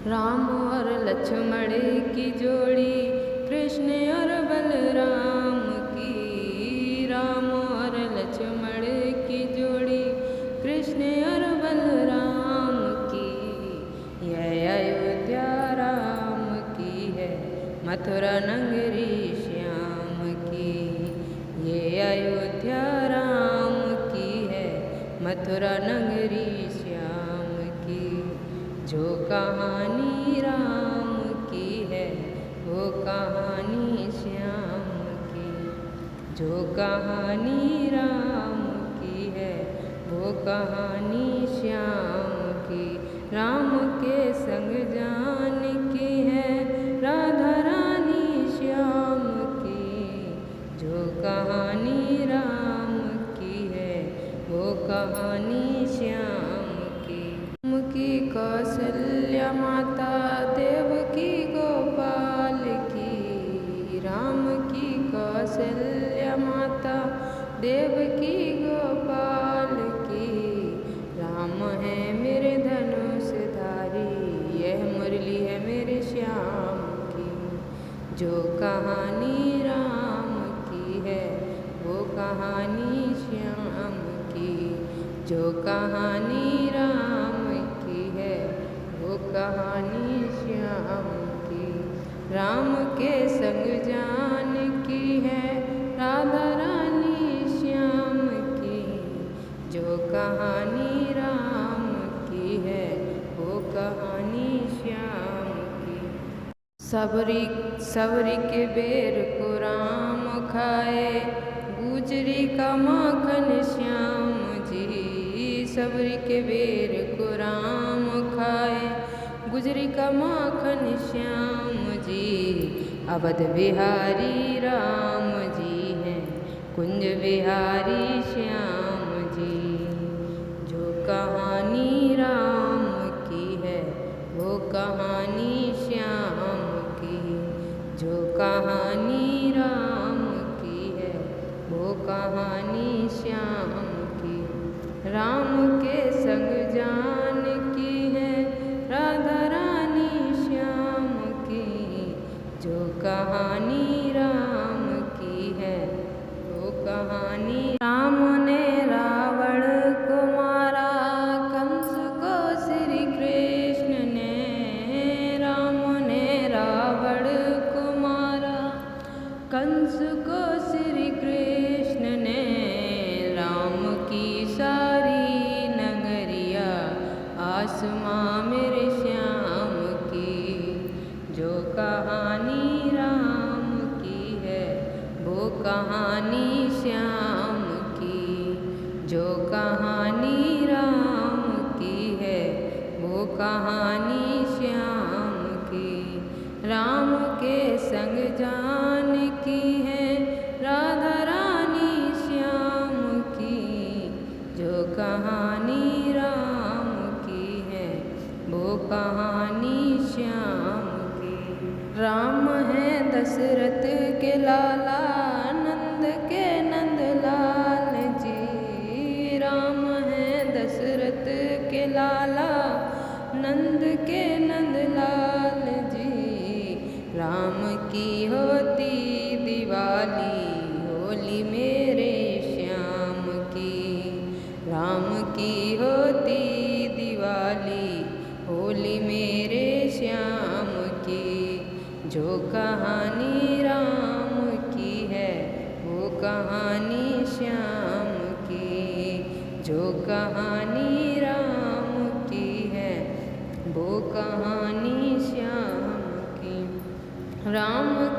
राम और लक्ष्मण की जोड़ी, कृष्ण और बलराम की। राम और लक्ष्मण की जोड़ी, कृष्ण और बलराम की। यह अयोध्या राम की है, मथुरा नगरी श्याम की। ये अयोध्या राम की है, मथुरा नगरी श्याम की। जो कहानी राम की है, वो कहानी श्याम की। जो कहानी राम की है, वो कहानी श्याम की। राम के संग जानकी है, राधा रानी श्याम की। जो कहानी राम की है, वो कहानी श्याम की। राम की कौशल्या माता, देवकी गोपाल की। राम की कौशल्या माता, देवकी गोपाल की। राम है मेरे धनुषधारी, यह मुरली है मेरे श्याम की। जो कहानी राम की है, वो कहानी श्याम की। जो कहानी राम की है, वो कहानी श्याम की। राम के संग जानकी है, राधा रानी श्याम की। जो कहानी राम की है, वो कहानी श्याम की। सबरी के बेर को राम खाए, गुजरी का माखन श्याम जी। सबरी के बेर को राम खाए, गुजरी का माखन श्याम जी। अवध बिहारी राम जी हैं, कुंज बिहारी श्याम जी। जो कहानी राम की है, वो कहानी श्याम की। जो कहानी राम की है, वो कहानी श्याम की। राम के संग जानकी है, राधा रानी श्याम की। जो कहानी राम की है, वो कहानी। राम ने रावण को मारा, कंस को श्री कृष्ण ने। राम ने रावण को मारा, कंस को श्री कृष्ण ने। राम की सारी नगरिया, आसमां मेरे श्याम की। जो कहानी राम की है, वो कहानी श्याम की। जो कहानी राम की है, वो कहानी श्याम की। राम के संग जानकी है, राधा रानी श्याम की। जो कहानी राम की है, वो कहानी श्याम की। राम है दशरथ के लाला, नंद के नंदलाल जी। राम है दशरथ के लाला, नंद के नंदलाल जी। राम की होती दिवाली, होली मेरे श्याम की। राम की होती दिवाली, होली मेरे श्याम की। जो कहानी राम की है, वो कहानी श्याम की। जो कहानी राम की है, वो कहानी श्याम की। राम